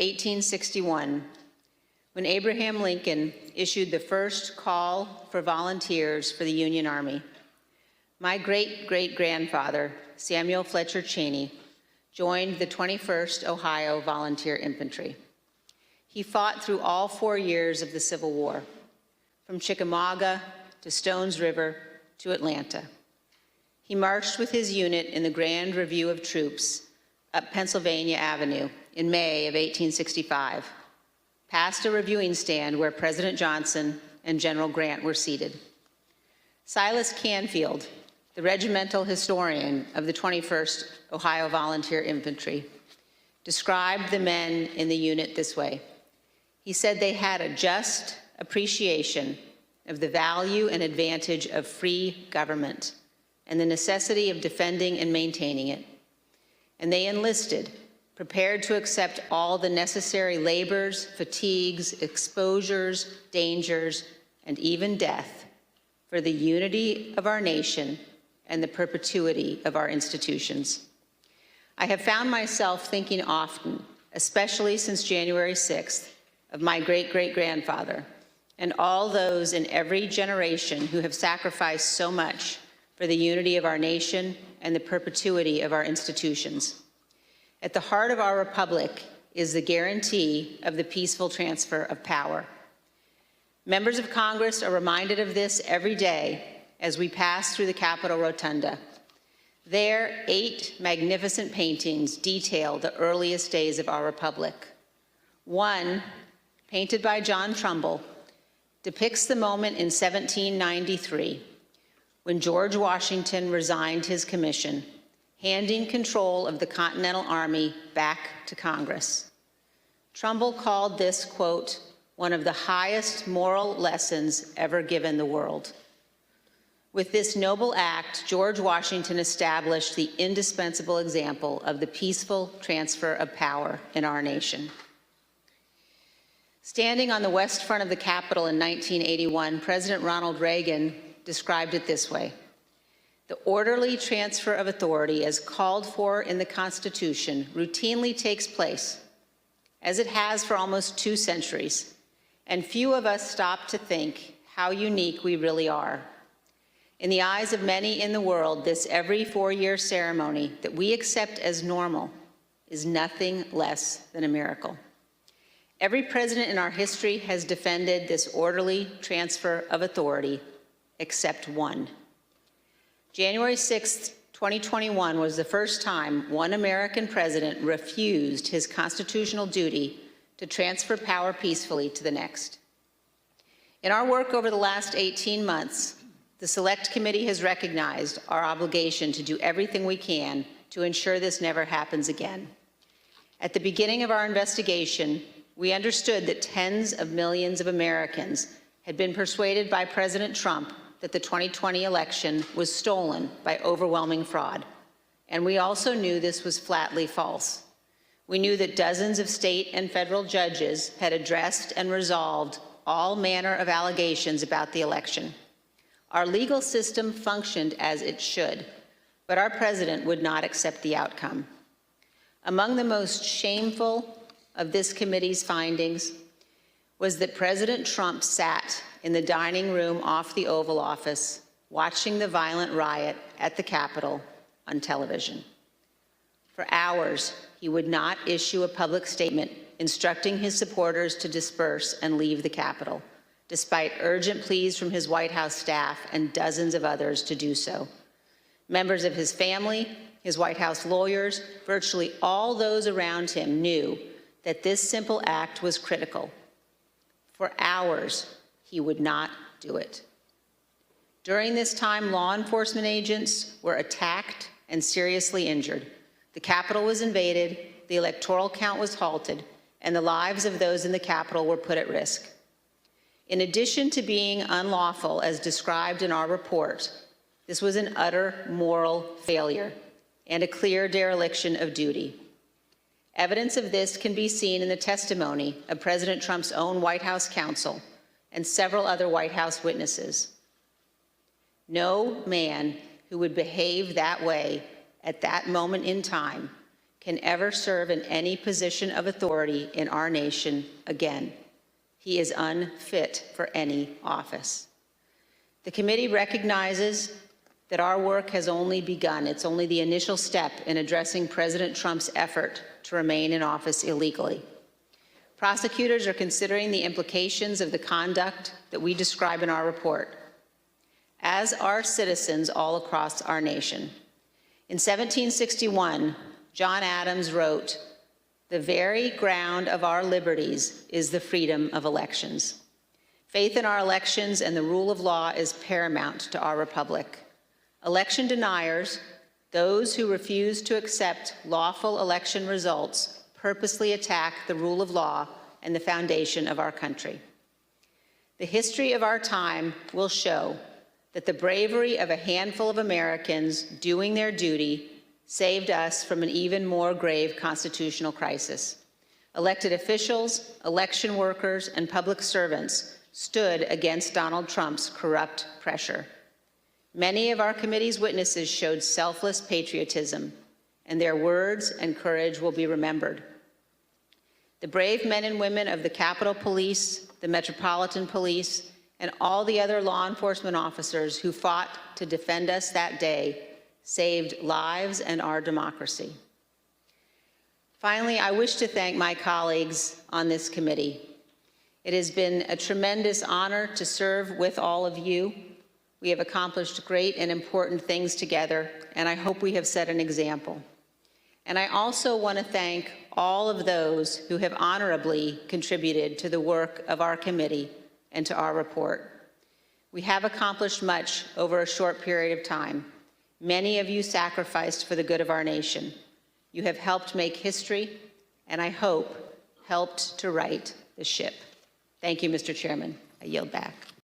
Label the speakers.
Speaker 1: 1861, when Abraham Lincoln issued the first call for volunteers for the Union Army. My great-great-grandfather, Samuel Fletcher Cheney, joined the 21st Ohio Volunteer Infantry. He fought through all 4 years of the Civil War, from Chickamauga to Stones River to Atlanta. He marched with his unit in the Grand Review of Troops up Pennsylvania Avenue in May of 1865, past a reviewing stand where President Johnson and General Grant were seated. Silas Canfield, the regimental historian of the 21st Ohio Volunteer Infantry, described the men in the unit this way. He said they had a just appreciation of the value and advantage of free government and the necessity of defending and maintaining it. And they enlisted, prepared to accept all the necessary labors, fatigues, exposures, dangers, and even death for the unity of our nation and the perpetuity of our institutions. I have found myself thinking often, especially since January 6th, of my great-great-grandfather and all those in every generation who have sacrificed so much for the unity of our nation and the perpetuity of our institutions. At the heart of our republic is the guarantee of the peaceful transfer of power. Members of Congress are reminded of this every day as we pass through the Capitol Rotunda. There, 8 magnificent paintings detail the earliest days of our republic. One, painted by John Trumbull, depicts the moment in 1793 when George Washington resigned his commission, handing control of the Continental Army back to Congress. Trumbull called this, quote, one of the highest moral lessons ever given the world. With this noble act, George Washington established the indispensable example of the peaceful transfer of power in our nation. Standing on the west front of the Capitol in 1981, President Ronald Reagan described it this way: the orderly transfer of authority as called for in the Constitution routinely takes place, as it has for almost 2 centuries, and few of us stop to think how unique we really are. In the eyes of many in the world, this every 4-year ceremony that we accept as normal is nothing less than a miracle. Every president in our history has defended this orderly transfer of authority, except one. January 6, 2021 was the first time one American president refused his constitutional duty to transfer power peacefully to the next. In our work over the last 18 months, the Select Committee has recognized our obligation to do everything we can to ensure this never happens again. At the beginning of our investigation, we understood that tens of millions of Americans had been persuaded by President Trump that the 2020 election was stolen by overwhelming fraud. And we also knew this was flatly false. We knew that dozens of state and federal judges had addressed and resolved all manner of allegations about the election. Our legal system functioned as it should, but our president would not accept the outcome. Among the most shameful of this committee's findings was that President Trump sat in the dining room off the Oval Office watching the violent riot at the Capitol on television. For hours, he would not issue a public statement instructing his supporters to disperse and leave the Capitol, despite urgent pleas from his White House staff and dozens of others to do so. Members of his family, his White House lawyers, virtually all those around him knew that this simple act was critical. For hours, he would not do it. During this time, law enforcement agents were attacked and seriously injured. The Capitol was invaded, the electoral count was halted, and the lives of those in the Capitol were put at risk. In addition to being unlawful, as described in our report, this was an utter moral failure and a clear dereliction of duty. Evidence of this can be seen in the testimony of President Trump's own White House counsel and several other White House witnesses. No man who would behave that way at that moment in time can ever serve in any position of authority in our nation again. He is unfit for any office. The committee recognizes that our work has only begun. It's only the initial step in addressing President Trump's effort to remain in office illegally. Prosecutors are considering the implications of the conduct that we describe in our report, as are citizens all across our nation. In 1761, John Adams wrote, "The very ground of our liberties is the freedom of elections." Faith in our elections and the rule of law is paramount to our republic. Election deniers, those who refuse to accept lawful election results, purposely attack the rule of law and the foundation of our country. The history of our time will show that the bravery of a handful of Americans doing their duty saved us from an even more grave constitutional crisis. Elected officials, election workers, and public servants stood against Donald Trump's corrupt pressure. Many of our committee's witnesses showed selfless patriotism, and their words and courage will be remembered. The brave men and women of the Capitol Police, the Metropolitan Police, and all the other law enforcement officers who fought to defend us that day saved lives and our democracy. Finally, I wish to thank my colleagues on this committee. It has been a tremendous honor to serve with all of you. We have accomplished great and important things together, and I hope we have set an example. And I also want to thank all of those who have honorably contributed to the work of our committee and to our report. We have accomplished much over a short period of time. Many of you sacrificed for the good of our nation. You have helped make history, and I hope helped to right the ship. Thank you, Mr. Chairman. I yield back.